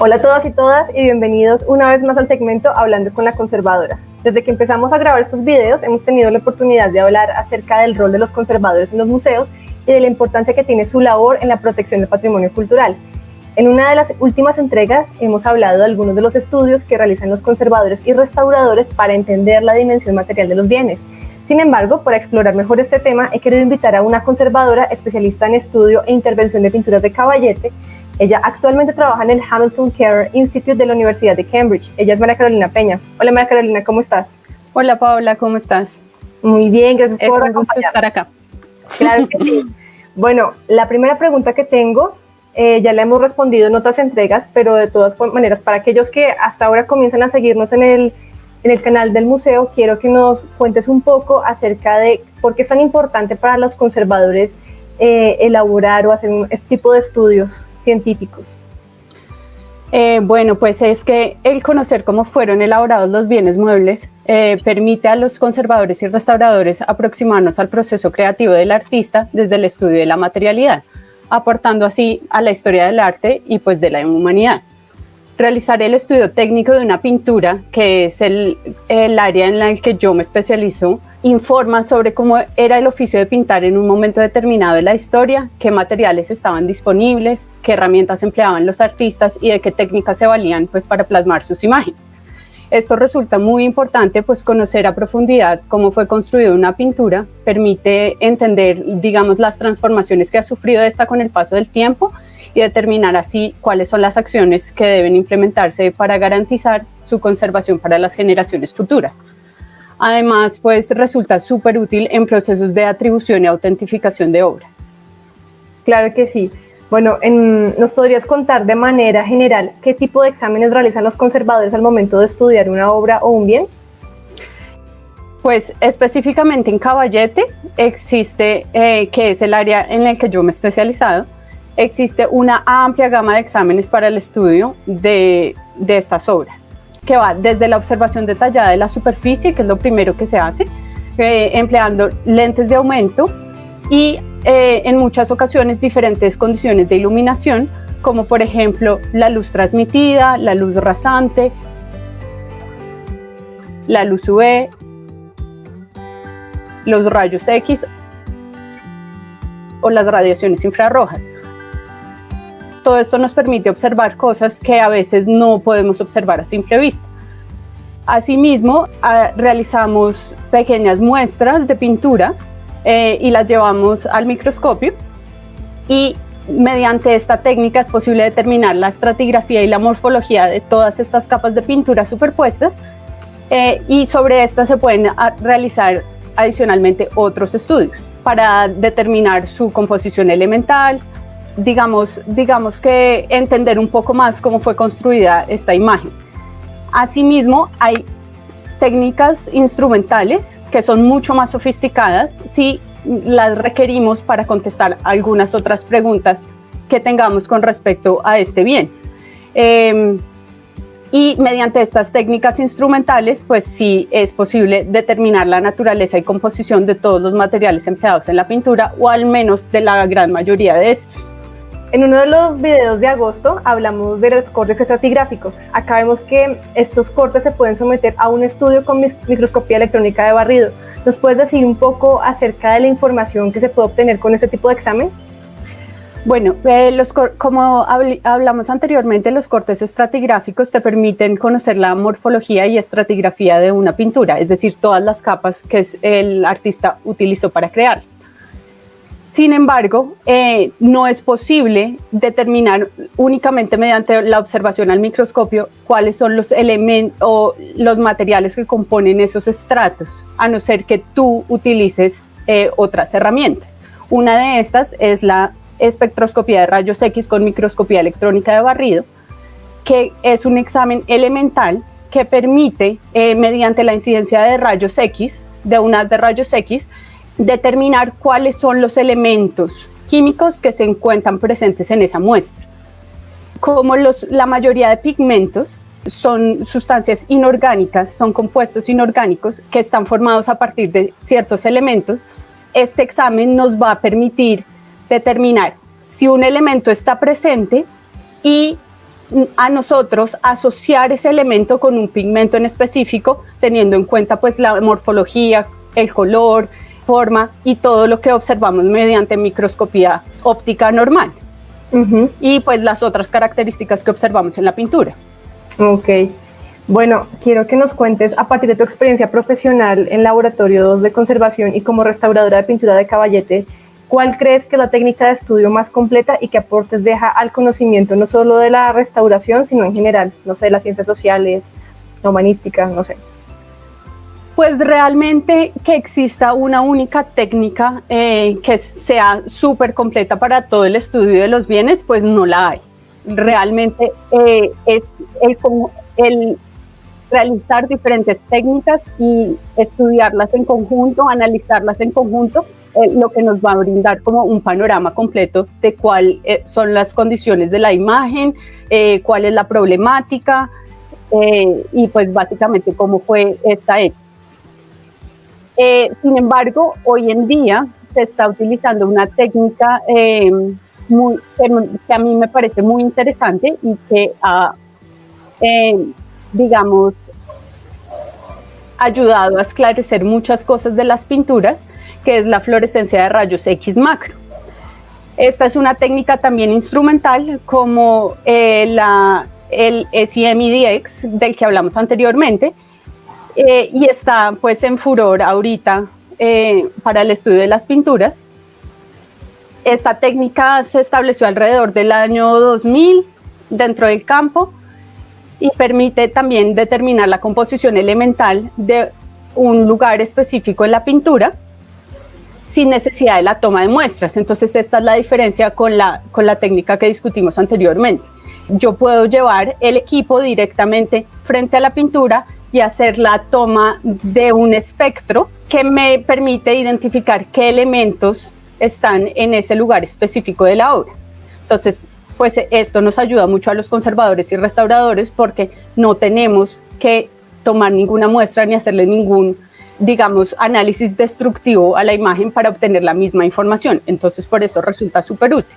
Hola a todas y todas y bienvenidos una vez más al segmento Hablando con la Conservadora. Desde que empezamos a grabar estos videos hemos tenido la oportunidad de hablar acerca del rol de los conservadores en los museos y de la importancia que tiene su labor en la protección del patrimonio cultural. En una de las últimas entregas hemos hablado de algunos de los estudios que realizan los conservadores y restauradores para entender la dimensión material de los bienes. Sin embargo, para explorar mejor este tema, he querido invitar a una conservadora especialista en estudio e intervención de pinturas de caballete. Ella actualmente trabaja en el Hamilton Care Institute de la Universidad de Cambridge. Ella es María Carolina Peña. Hola María Carolina, ¿cómo estás? Hola Paola, ¿cómo estás? Muy bien, gracias por acompañarme. Es un gusto estar acá. Claro que sí. Bueno, la primera pregunta que tengo, ya la hemos respondido en otras entregas, pero de todas maneras, para aquellos que hasta ahora comienzan a seguirnos en el canal del museo, quiero que nos cuentes un poco acerca de por qué es tan importante para los conservadores elaborar o hacer este tipo de estudios científicos. Bueno, pues es que el conocer cómo fueron elaborados los bienes muebles permite a los conservadores y restauradores aproximarnos al proceso creativo del artista desde el estudio de la materialidad, aportando así a la historia del arte y pues de la humanidad. Realizar el estudio técnico de una pintura, que es el área en la que yo me especializo, informa sobre cómo era el oficio de pintar en un momento determinado de la historia, qué materiales estaban disponibles, qué herramientas empleaban los artistas y de qué técnicas se valían pues, para plasmar sus imágenes. Esto resulta muy importante, pues conocer a profundidad cómo fue construida una pintura permite entender, digamos, las transformaciones que ha sufrido esta con el paso del tiempo y determinar así cuáles son las acciones que deben implementarse para garantizar su conservación para las generaciones futuras. Además, pues resulta súper útil en procesos de atribución y autentificación de obras. Claro que sí. Bueno, ¿nos podrías contar de manera general qué tipo de exámenes realizan los conservadores al momento de estudiar una obra o un bien? Pues específicamente en caballete existe, que es el área en el que yo me he especializado, existe una amplia gama de exámenes para el estudio de estas obras, que va desde la observación detallada de la superficie, que es lo primero que se hace, empleando lentes de aumento y en muchas ocasiones diferentes condiciones de iluminación, como por ejemplo la luz transmitida, la luz rasante, la luz UV, los rayos X o las radiaciones infrarrojas. Todo esto nos permite observar cosas que a veces no podemos observar a simple vista. Asimismo, realizamos pequeñas muestras de pintura y las llevamos al microscopio y mediante esta técnica es posible determinar la estratigrafía y la morfología de todas estas capas de pintura superpuestas y sobre estas se pueden realizar adicionalmente otros estudios para determinar su composición elemental, digamos que entender un poco más cómo fue construida esta imagen. Asimismo, hay técnicas instrumentales que son mucho más sofisticadas si las requerimos para contestar algunas otras preguntas que tengamos con respecto a este bien. Y mediante estas técnicas instrumentales, pues sí es posible determinar la naturaleza y composición de todos los materiales empleados en la pintura, o al menos de la gran mayoría de estos. En uno de los videos de agosto hablamos de los cortes estratigráficos. Acá vemos que estos cortes se pueden someter a un estudio con microscopía electrónica de barrido. ¿Nos puedes decir un poco acerca de la información que se puede obtener con este tipo de examen? Bueno, como hablamos anteriormente, los cortes estratigráficos te permiten conocer la morfología y estratigrafía de una pintura, es decir, todas las capas que el artista utilizó para crear. Sin embargo, no es posible determinar únicamente mediante la observación al microscopio cuáles son los elementos o los materiales que componen esos estratos, a no ser que tú utilices otras herramientas. Una de estas es la espectroscopía de rayos X con microscopía electrónica de barrido, que es un examen elemental que permite, mediante la incidencia de rayos X, de un haz de rayos X, determinar cuáles son los elementos químicos que se encuentran presentes en esa muestra. Como la mayoría de pigmentos son sustancias inorgánicas, son compuestos inorgánicos que están formados a partir de ciertos elementos, este examen nos va a permitir determinar si un elemento está presente y a nosotros asociar ese elemento con un pigmento en específico, teniendo en cuenta pues la morfología, el color, forma y todo lo que observamos mediante microscopía óptica normal. Y pues las otras características que observamos en la pintura. Ok. Bueno, quiero que nos cuentes, a partir de tu experiencia profesional en laboratorios de conservación y como restauradora de pintura de caballete, ¿cuál crees que es la técnica de estudio más completa y qué aportes deja al conocimiento, no solo de la restauración, sino en general, no sé, las ciencias sociales, la humanística, no sé? Pues realmente que exista una única técnica que sea súper completa para todo el estudio de los bienes, pues no la hay. Realmente es el realizar diferentes técnicas y estudiarlas en conjunto, analizarlas en conjunto, lo que nos va a brindar como un panorama completo de cuáles son las condiciones de la imagen, cuál es la problemática y pues básicamente cómo fue esta época. Sin embargo, hoy en día se está utilizando una técnica que a mí me parece muy interesante y que ha, digamos, ayudado a esclarecer muchas cosas de las pinturas, que es la fluorescencia de rayos X macro. Esta es una técnica también instrumental como el SEM-IDX del que hablamos anteriormente, y está pues en furor ahorita para el estudio de las pinturas. Esta técnica se estableció alrededor del año 2000 dentro del campo y permite también determinar la composición elemental de un lugar específico en la pintura sin necesidad de la toma de muestras. Entonces esta es la diferencia con la técnica que discutimos anteriormente. Yo puedo llevar el equipo directamente frente a la pintura y hacer la toma de un espectro que me permite identificar qué elementos están en ese lugar específico de la obra. Entonces, pues esto nos ayuda mucho a los conservadores y restauradores porque no tenemos que tomar ninguna muestra ni hacerle ningún, digamos, análisis destructivo a la imagen para obtener la misma información. Entonces, por eso resulta súper útil.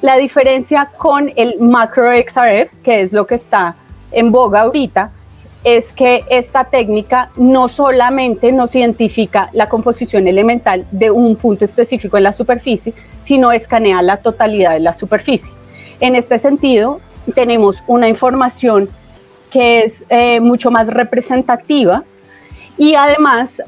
La diferencia con el macro XRF, que es lo que está en boga ahorita, es que esta técnica no solamente nos identifica la composición elemental de un punto específico en la superficie, sino escanea la totalidad de la superficie. En este sentido, tenemos una información que es mucho más representativa y además,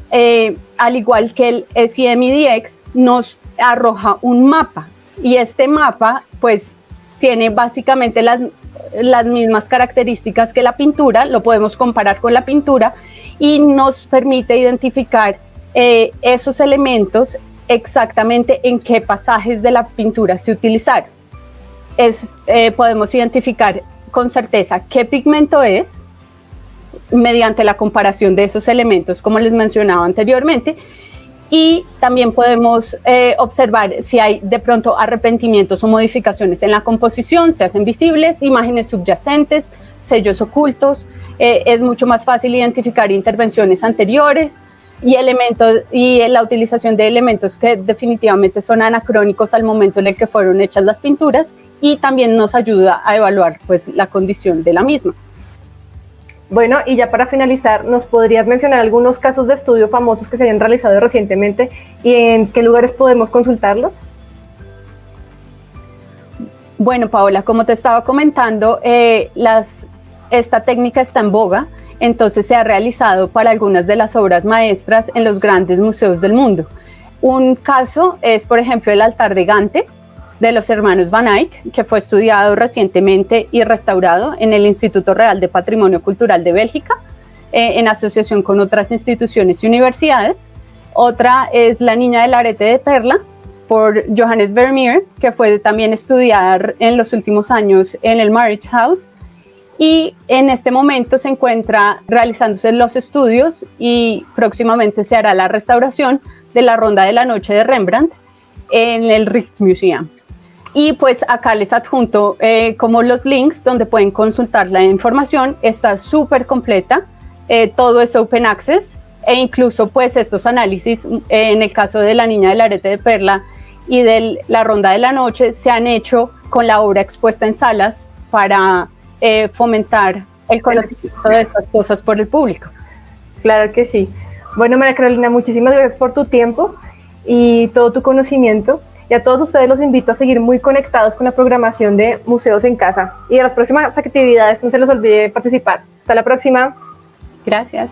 al igual que el SEM-IDX, nos arroja un mapa y este mapa pues tiene básicamente las mismas características que la pintura, lo podemos comparar con la pintura y nos permite identificar esos elementos exactamente en qué pasajes de la pintura se utilizaron. Podemos identificar con certeza qué pigmento es mediante la comparación de esos elementos, como les mencionaba anteriormente, y también podemos observar si hay de pronto arrepentimientos o modificaciones en la composición, se hacen visibles, imágenes subyacentes, sellos ocultos, es mucho más fácil identificar intervenciones anteriores y la utilización de elementos que definitivamente son anacrónicos al momento en el que fueron hechas las pinturas y también nos ayuda a evaluar pues la condición de la misma. Bueno, y ya para finalizar, ¿nos podrías mencionar algunos casos de estudio famosos que se hayan realizado recientemente y en qué lugares podemos consultarlos? Bueno, Paola, como te estaba comentando, esta técnica está en boga, entonces se ha realizado para algunas de las obras maestras en los grandes museos del mundo. Un caso es, por ejemplo, el altar de Gante, de los hermanos Van Eyck, que fue estudiado recientemente y restaurado en el Instituto Real de Patrimonio Cultural de Bélgica, en asociación con otras instituciones y universidades. Otra es La Niña del Arete de Perla, por Johannes Vermeer, que fue también estudiada en los últimos años en el Marriage House, y en este momento se encuentra realizándose los estudios y próximamente se hará la restauración de la Ronda de la Noche de Rembrandt en el Rijksmuseum. Y pues acá les adjunto como los links donde pueden consultar la información. Está súper completa, todo es open access e incluso pues estos análisis en el caso de La Niña del Arete de Perla y de La Ronda de la Noche se han hecho con la obra expuesta en salas para fomentar el conocimiento de estas cosas por el público. Claro que sí. Bueno, María Carolina, muchísimas gracias por tu tiempo y todo tu conocimiento. Y a todos ustedes los invito a seguir muy conectados con la programación de Museos en Casa. Y a las próximas actividades no se les olvide participar. Hasta la próxima. Gracias.